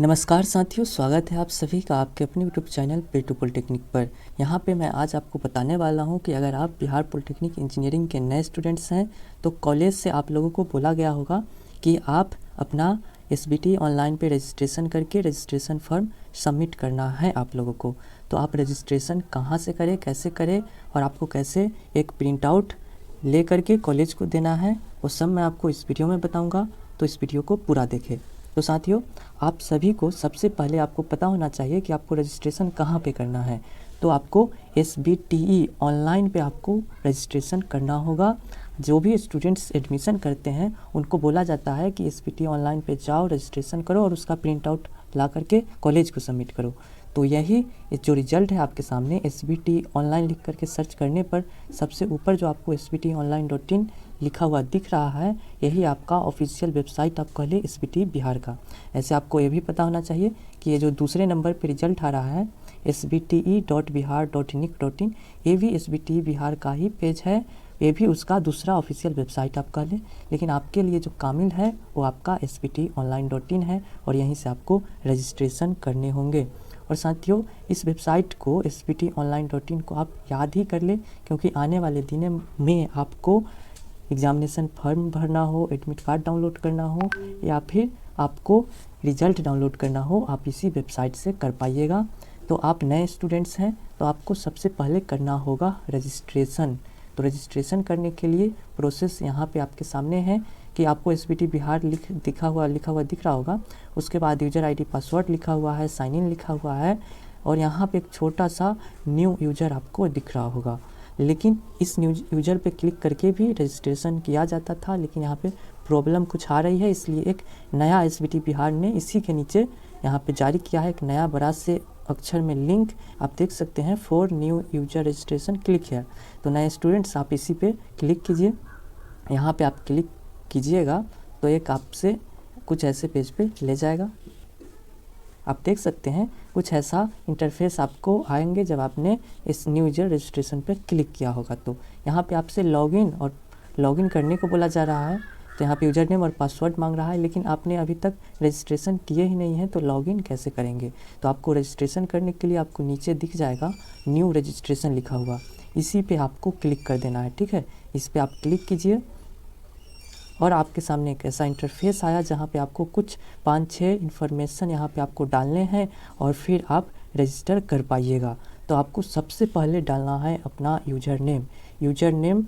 नमस्कार साथियों, स्वागत है आप सभी का आपके अपने यूट्यूब चैनल पे2 पॉलिटेक्निक पर। यहाँ पे मैं आज आपको बताने वाला हूँ कि अगर आप बिहार पॉलिटेक्निक इंजीनियरिंग के नए स्टूडेंट्स हैं तो कॉलेज से आप लोगों को बोला गया होगा कि आप अपना एसबीटी ऑनलाइन पे रजिस्ट्रेशन करके रजिस्ट्रेशन फॉर्म सबमिट करना है आप लोगों को। तो आप रजिस्ट्रेशन कहाँ से करें, कैसे करें और आपको कैसे एक प्रिंट आउट ले करके कॉलेज को देना है, वो सब मैं आपको इस वीडियो में बताऊँगा। तो इस वीडियो को पूरा देखें। तो साथियों, आप सभी को सबसे पहले आपको पता होना चाहिए कि आपको रजिस्ट्रेशन कहाँ पे करना है। तो आपको SBTE ऑनलाइन पे आपको रजिस्ट्रेशन करना होगा। जो भी स्टूडेंट्स एडमिशन करते हैं उनको बोला जाता है कि SBTE ऑनलाइन पे जाओ, रजिस्ट्रेशन करो और उसका प्रिंट आउट ला करके कॉलेज को सबमिट करो। तो यही जो रिजल्ट है आपके सामने SBTE ऑनलाइन लिख करके सर्च करने पर सबसे ऊपर जो आपको sbtonline.in लिखा हुआ दिख रहा है, यही आपका ऑफिशियल वेबसाइट आप कह लें SBTE बिहार का। ऐसे आपको ये भी पता होना चाहिए कि ये जो दूसरे नंबर पे रिजल्ट आ रहा है sbte.bihar.nic.in, ये भी SBTE बिहार का ही पेज है। ये भी उसका दूसरा ऑफिशियल वेबसाइट आप कह लें, लेकिन आपके लिए जो कामिल है वो आपका sbtonline.in है और यहीं से आपको रजिस्ट्रेशन करने होंगे। और साथियों, इस वेबसाइट को sbtonline.in को आप याद ही कर लें, क्योंकि आने वाले दिनों में आपको एग्ज़ामिनेशन फॉर्म भरना हो, एडमिट कार्ड डाउनलोड करना हो या फिर आपको रिज़ल्ट डाउनलोड करना हो, आप इसी वेबसाइट से कर पाइएगा। तो आप नए स्टूडेंट्स हैं तो आपको सबसे पहले करना होगा रजिस्ट्रेशन। तो रजिस्ट्रेशन करने के लिए प्रोसेस यहाँ पे आपके सामने है कि आपको SBTE बिहार लिखा हुआ दिख रहा होगा। उसके बाद यूज़र ID पासवर्ड लिखा हुआ है, साइन इन लिखा हुआ है और यहाँ पे एक छोटा सा न्यू यूज़र आपको दिख रहा होगा। लेकिन इस न्यू यूज़र पे क्लिक करके भी रजिस्ट्रेशन किया जाता था, लेकिन यहाँ पे प्रॉब्लम कुछ आ रही है, इसलिए एक नया SBTE बिहार ने इसी के नीचे यहाँ पे जारी किया है एक नया बड़ा से अक्षर में लिंक। आप देख सकते हैं for new user registration click है। तो नए स्टूडेंट्स आप इसी पे क्लिक कीजिए। यहाँ पे आप क्लिक कीजिएगा तो एक आपसे कुछ ऐसे पेज पे ले जाएगा। आप देख सकते हैं कुछ ऐसा इंटरफेस आपको आएंगे जब आपने इस न्यू यूज़र रजिस्ट्रेशन पर क्लिक किया होगा। तो यहाँ पे आपसे लॉगिन करने को बोला जा रहा है। तो यहाँ पे यूज़र नेम और पासवर्ड मांग रहा है, लेकिन आपने अभी तक रजिस्ट्रेशन किए ही नहीं है तो लॉगिन कैसे करेंगे। तो आपको रजिस्ट्रेशन करने के लिए आपको नीचे दिख जाएगा न्यू रजिस्ट्रेशन लिखा हुआ, इसी पे आपको क्लिक कर देना है। ठीक है, इस पर आप क्लिक कीजिए और आपके सामने एक ऐसा इंटरफेस आया जहाँ पे आपको कुछ 5-6 इन्फॉर्मेशन यहाँ पे आपको डालने हैं और फिर आप रजिस्टर कर पाइएगा। तो आपको सबसे पहले डालना है अपना यूज़र नेम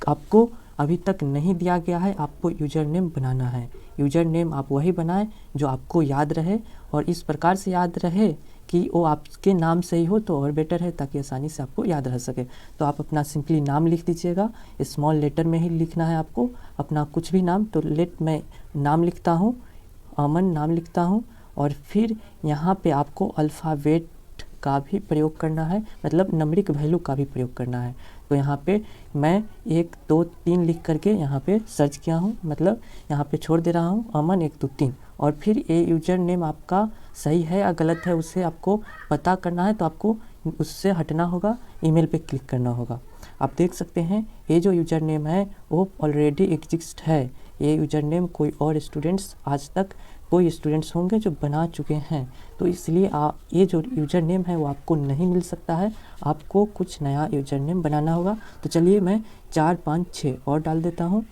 आपको अभी तक नहीं दिया गया है, आपको यूज़र नेम बनाना है। यूज़र नेम आप वही बनाएं जो आपको याद रहे और इस प्रकार से याद रहे कि वो आपके नाम से ही हो तो और बेटर है, ताकि आसानी से आपको याद रह सके। तो आप अपना सिंपली नाम लिख दीजिएगा, स्मॉल लेटर में ही लिखना है आपको अपना कुछ भी नाम। तो मैं नाम लिखता हूँ, अमन नाम लिखता हूँ और फिर यहाँ पे आपको अल्फ़ाबेट का भी प्रयोग करना है, मतलब नंबरिक वैल्यू का भी प्रयोग करना है। तो यहाँ पे मैं 1 2 3 लिख करके यहाँ पे सर्च किया हूँ, मतलब यहाँ पे छोड़ दे रहा हूँ अमन 1 2 3। और फिर ये यूज़र नेम आपका सही है या गलत है उसे आपको पता करना है, तो आपको उससे हटना होगा, ईमेल पे क्लिक करना होगा। आप देख सकते हैं ये जो यूज़र नेम है वो ऑलरेडी एग्जिस्ट है। ये यूज़र नेम कोई और स्टूडेंट्स आज तक कोई स्टूडेंट्स होंगे जो बना चुके हैं, तो इसलिए ये जो यूज़र नेम है वो आपको नहीं मिल सकता है, आपको कुछ नया यूज़र नेम बनाना होगा। तो चलिए मैं 4 5 6 और डाल देता हूँ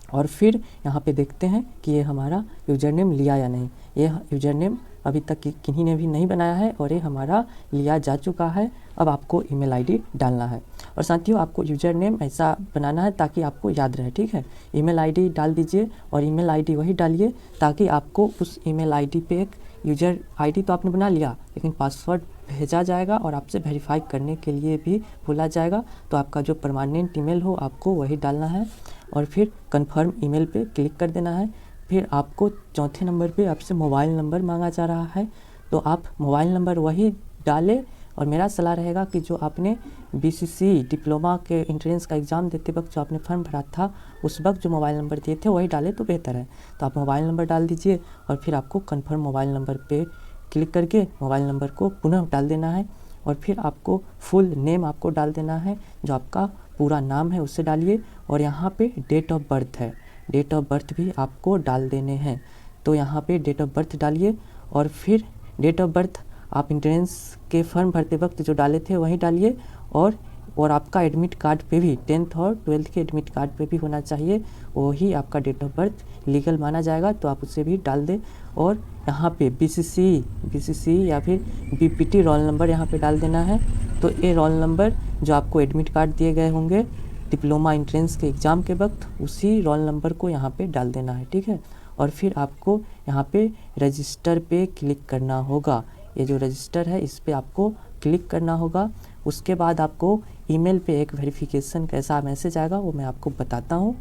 और फिर यहाँ पे देखते हैं कि ये हमारा यूज़र नेम लिया या नहीं। ये यूज़र नेम अभी तक किन्हीं ने भी नहीं बनाया है और ये हमारा लिया जा चुका है। अब आपको ईमेल आईडी डालना है और साथियों आपको यूज़र नेम ऐसा बनाना है ताकि आपको याद रहे। ठीक है, ईमेल आईडी डाल दीजिए और ईमेल आईडी वही डालिए ताकि आपको उस ईमेल आईडी पे एक यूज़र आईडी तो आपने बना लिया, लेकिन पासवर्ड भेजा जाएगा और आपसे वेरीफाई करने के लिए भी बोला जाएगा। तो आपका जो परमानेंट ईमेल हो आपको वही डालना है और फिर कन्फर्म ईमेल पे क्लिक कर देना है। फिर आपको चौथे नंबर पे आपसे मोबाइल नंबर मांगा जा रहा है, तो आप मोबाइल नंबर वही डालें और मेरा सलाह रहेगा कि जो आपने BCC डिप्लोमा के एंट्रेंस का एग्ज़ाम देते वक्त जो आपने फॉर्म भरा था उस वक्त जो मोबाइल नंबर दिए थे वही डालें तो बेहतर है। तो आप मोबाइल नंबर डाल दीजिए और फिर आपको कन्फर्म मोबाइल नंबर पे क्लिक करके मोबाइल नंबर को पुनः डाल देना है और फिर आपको फुल नेम आपको डाल देना है, जो आपका पूरा नाम है उसे डालिए और यहाँ पे डेट ऑफ बर्थ है, डेट ऑफ बर्थ भी आपको डाल देने हैं। तो यहाँ पे डेट ऑफ बर्थ डालिए और फिर डेट ऑफ बर्थ आप एंट्रेंस के फॉर्म भरते वक्त जो डाले थे वही डालिए, और आपका एडमिट कार्ड पे भी 10th और 12th के एडमिट कार्ड पे भी होना चाहिए, वही आपका डेट ऑफ बर्थ लीगल माना जाएगा, तो आप उसे भी डाल दें। और यहाँ पे बीसीसी या फिर बीपीटी रोल नंबर यहाँ पे डाल देना है। तो ये रोल नंबर जो आपको एडमिट कार्ड दिए गए होंगे डिप्लोमा एंट्रेंस के एग्ज़ाम के वक्त, उसी रोल नंबर को यहाँ पे डाल देना है, ठीक है। और फिर आपको यहाँ पे रजिस्टर पे क्लिक करना होगा। ये जो रजिस्टर है इस पे आपको क्लिक करना होगा। उसके बाद आपको ईमेल पे एक वेरिफिकेशन कैसा मैसेज आएगा वो मैं आपको बताता हूँ।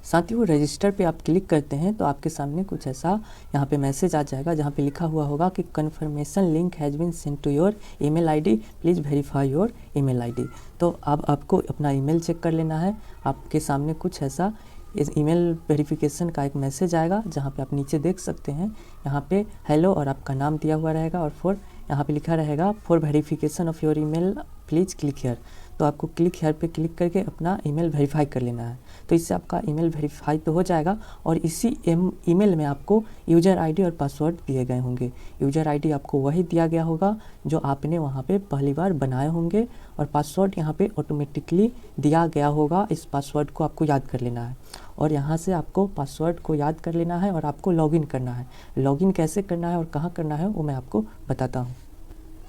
साथियों, रजिस्टर पे आप क्लिक करते हैं तो आपके सामने कुछ ऐसा यहाँ पे मैसेज आ जाएगा, जहाँ पे लिखा हुआ होगा कि confirmation link has been send to your email ID, please verify your email ID. तो अब आपको अपना ईमेल चेक कर लेना है। आपके सामने कुछ ऐसा इस ईमेल वेरिफिकेशन का एक मैसेज आएगा, जहाँ पे आप नीचे देख सकते हैं यहाँ पे हेलो और आपका नाम दिया हुआ रहेगा, और यहाँ पे लिखा रहेगा for verification of your email please click here. तो आपको क्लिक हेयर पे क्लिक करके अपना ईमेल वेरीफाई कर लेना है। तो इससे आपका ईमेल वेरीफाई तो हो जाएगा, और इसी ईमेल में आपको यूज़र आईडी और पासवर्ड दिए गए होंगे। यूज़र आईडी आपको वही दिया गया होगा जो आपने वहाँ पे पहली बार बनाए होंगे, और पासवर्ड यहाँ पे ऑटोमेटिकली दिया गया होगा। इस पासवर्ड को आपको याद कर लेना है, और यहाँ से आपको पासवर्ड को याद कर लेना है और आपको लॉगिन करना है। लॉगिन कैसे करना है और कहाँ करना है वो मैं आपको बताता हूँ।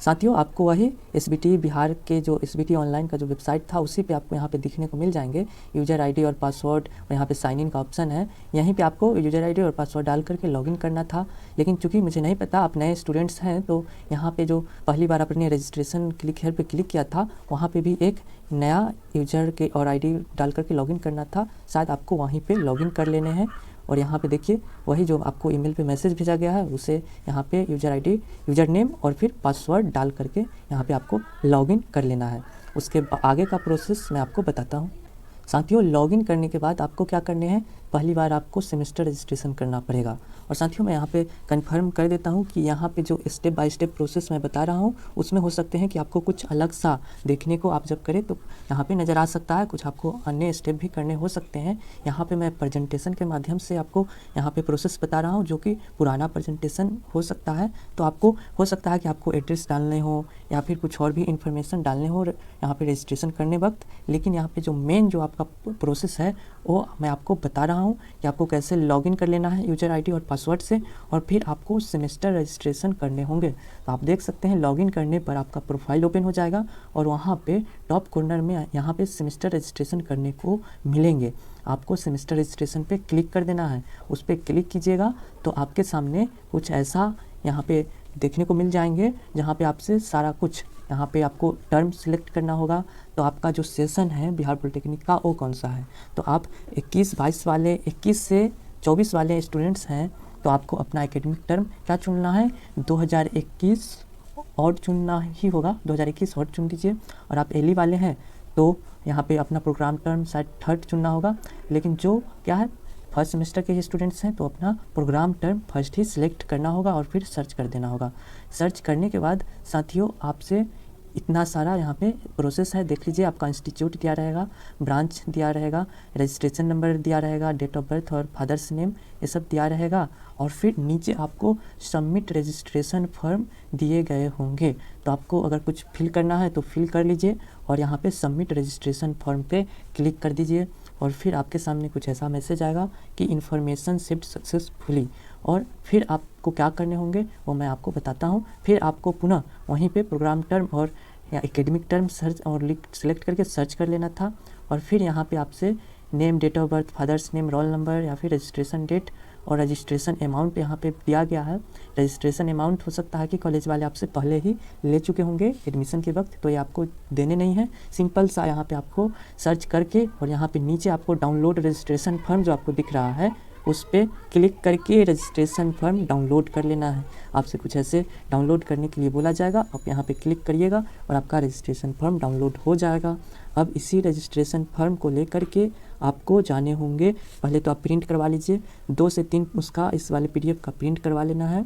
साथियों, आपको वही एसबीटी बिहार के जो एसबीटी ऑनलाइन का जो वेबसाइट था उसी पे आपको यहाँ पे दिखने को मिल जाएंगे यूज़र आईडी और पासवर्ड, और यहाँ पे साइन इन का ऑप्शन है। यहीं पे आपको यूज़र आईडी और पासवर्ड डाल करके लॉगिन करना था, लेकिन चूंकि मुझे नहीं पता, आप नए स्टूडेंट्स हैं, तो यहाँ पे जो पहली बार आपने रजिस्ट्रेशन क्लिक हेयर पे क्लिक किया था वहाँ पे भी एक नया यूज़र के और आईडी डाल करके लॉगिन करना था। शायद आपको वहीं पे लॉगिन कर लेने हैं, और यहाँ पे देखिए वही जो आपको ईमेल पे मैसेज भेजा गया है उसे यहाँ पे यूज़र आईडी, यूज़र नेम और फिर पासवर्ड डाल करके यहाँ पे आपको लॉगिन कर लेना है। उसके आगे का प्रोसेस मैं आपको बताता हूँ। साथियों, लॉगिन करने के बाद आपको क्या करने हैं, पहली बार आपको सेमेस्टर रजिस्ट्रेशन करना पड़ेगा। और साथियों, मैं यहाँ पे कंफर्म कर देता हूँ कि यहाँ पे जो स्टेप बाय स्टेप प्रोसेस मैं बता रहा हूँ उसमें हो सकते हैं कि आपको कुछ अलग सा देखने को आप जब करें तो यहाँ पे नज़र आ सकता है, कुछ आपको अन्य स्टेप भी करने हो सकते हैं। यहाँ पे मैं प्रेजेंटेशन के माध्यम से आपको यहाँ पे प्रोसेस बता रहा हूँ, जो कि पुराना प्रेजेंटेशन हो सकता है। तो आपको हो सकता है कि आपको एड्रेस डालने हो या फिर कुछ और भी इन्फॉर्मेशन डालने हो यहाँ पे रजिस्ट्रेशन करने वक्त, लेकिन यहाँ पे जो मेन जो आपका प्रोसेस है वो मैं आपको बता रहा हूँ कि आपको कैसे लॉगिन कर लेना है यूज़र आईडी और पासवर्ड से, और फिर आपको सेमेस्टर रजिस्ट्रेशन करने होंगे। तो आप देख सकते हैं लॉगिन करने पर आपका प्रोफाइल ओपन हो जाएगा, और वहाँ पे टॉप कॉर्नर में यहाँ पे सेमेस्टर रजिस्ट्रेशन करने को मिलेंगे। आपको सेमेस्टर रजिस्ट्रेशन पे क्लिक कर देना है। उस पर क्लिक कीजिएगा तो आपके सामने कुछ ऐसा यहाँ पे देखने को मिल जाएंगे, जहाँ पे आपसे सारा कुछ यहाँ पे आपको टर्म सिलेक्ट करना होगा। तो आपका जो सेशन है बिहार पॉलिटेक्निक का वो कौन सा है, तो आप 21-22 वाले 21 से 24 वाले स्टूडेंट्स हैं, तो आपको अपना एकेडमिक टर्म क्या चुनना है, 2021 और चुनना ही होगा, 2021 और चुन दीजिए। और आप एली वाले हैं तो यहाँ पे अपना प्रोग्राम टर्म शायद 3rd चुनना होगा, लेकिन जो क्या है फर्स्ट सेमेस्टर के ही स्टूडेंट्स हैं तो अपना प्रोग्राम टर्म फर्स्ट ही सिलेक्ट करना होगा और फिर सर्च कर देना होगा। सर्च करने के बाद साथियों आपसे इतना सारा यहाँ पे प्रोसेस है, देख लीजिए। आपका इंस्टीट्यूट दिया रहेगा, ब्रांच दिया रहेगा, रजिस्ट्रेशन नंबर दिया रहेगा, डेट ऑफ बर्थ और फादर्स नेम ये सब दिया रहेगा, और फिर नीचे आपको सबमिट रजिस्ट्रेशन फॉर्म दिए गए होंगे। तो आपको अगर कुछ फिल करना है तो फिल कर लीजिए, और यहाँ पे सबमिट रजिस्ट्रेशन फॉर्म पे क्लिक कर दीजिए, और फिर आपके सामने कुछ ऐसा मैसेज आएगा कि इन्फॉर्मेशन शिफ्ट सक्सेसफुली। और फिर आपको क्या करने होंगे वो मैं आपको बताता हूँ। फिर आपको पुनः वहीं पे प्रोग्राम टर्म और या एकेडमिक टर्म सर्च और सिलेक्ट करके सर्च कर लेना था, और फिर यहाँ पे आपसे name, date of birth, father's name, roll number या फिर रजिस्ट्रेशन डेट और रजिस्ट्रेशन अमाउंट यहाँ पे दिया गया है। रजिस्ट्रेशन अमाउंट हो सकता है कि कॉलेज वाले आपसे पहले ही ले चुके होंगे एडमिशन के वक्त, तो ये आपको देने नहीं है। सिंपल सा यहाँ पे आपको सर्च करके और यहाँ पे नीचे आपको डाउनलोड रजिस्ट्रेशन फॉर्म जो आपको दिख रहा है उस पर क्लिक करके रजिस्ट्रेशन फॉर्म डाउनलोड कर लेना है। आपसे कुछ ऐसे डाउनलोड करने के लिए बोला जाएगा, आप यहाँ पे क्लिक करिएगा और आपका रजिस्ट्रेशन फॉर्म डाउनलोड हो जाएगा। अब इसी रजिस्ट्रेशन फॉर्म को लेकर के आपको जाने होंगे, पहले तो आप प्रिंट करवा लीजिए, 2 से 3 उसका इस वाले PDF का प्रिंट करवा लेना है,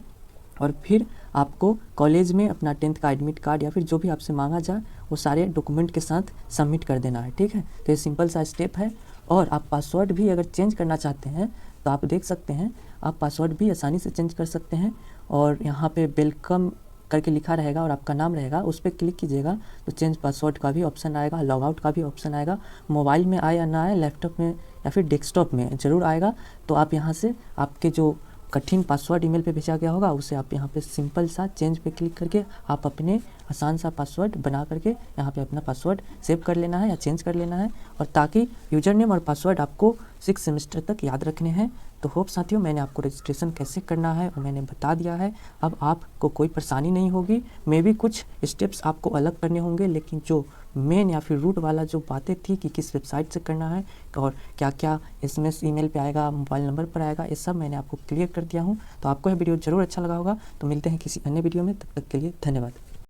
और फिर आपको कॉलेज में अपना 10th का एडमिट कार्ड या फिर जो भी आपसे मांगा जाए वो सारे डॉक्यूमेंट के साथ सबमिट कर देना है, ठीक है। तो ये सिंपल सा स्टेप है। और आप पासवर्ड भी अगर चेंज करना चाहते हैं तो आप देख सकते हैं आप पासवर्ड भी आसानी से चेंज कर सकते हैं। और यहाँ पे वेलकम करके लिखा रहेगा और आपका नाम रहेगा, उस पर क्लिक कीजिएगा तो चेंज पासवर्ड का भी ऑप्शन आएगा, लॉग आउट का भी ऑप्शन आएगा। मोबाइल में आए या ना आए, लैपटॉप में या फिर डेस्कटॉप में ज़रूर आएगा। तो आप यहाँ से आपके जो कठिन पासवर्ड ईमेल पे भेजा गया होगा उसे आप यहाँ पे सिंपल सा चेंज पे क्लिक करके आप अपने आसान सा पासवर्ड बना करके यहाँ पे अपना पासवर्ड सेव कर लेना है या चेंज कर लेना है। और ताकि यूज़र नेम और पासवर्ड आपको 6 सेमेस्टर तक याद रखने हैं। तो होप साथियों, मैंने आपको रजिस्ट्रेशन कैसे करना है वो मैंने बता दिया है। अब आपको कोई परेशानी नहीं होगी। मे भी कुछ स्टेप्स आपको अलग करने होंगे, लेकिन जो मेन या फिर रूट वाला जो बातें थी कि किस वेबसाइट से करना है और क्या क्या SMS ईमेल पे आएगा, मोबाइल नंबर पर आएगा, ये सब मैंने आपको क्लियर कर दिया हूँ। तो आपको यह वीडियो ज़रूर अच्छा लगा होगा। तो मिलते हैं किसी अन्य वीडियो में, तब तक के लिए धन्यवाद।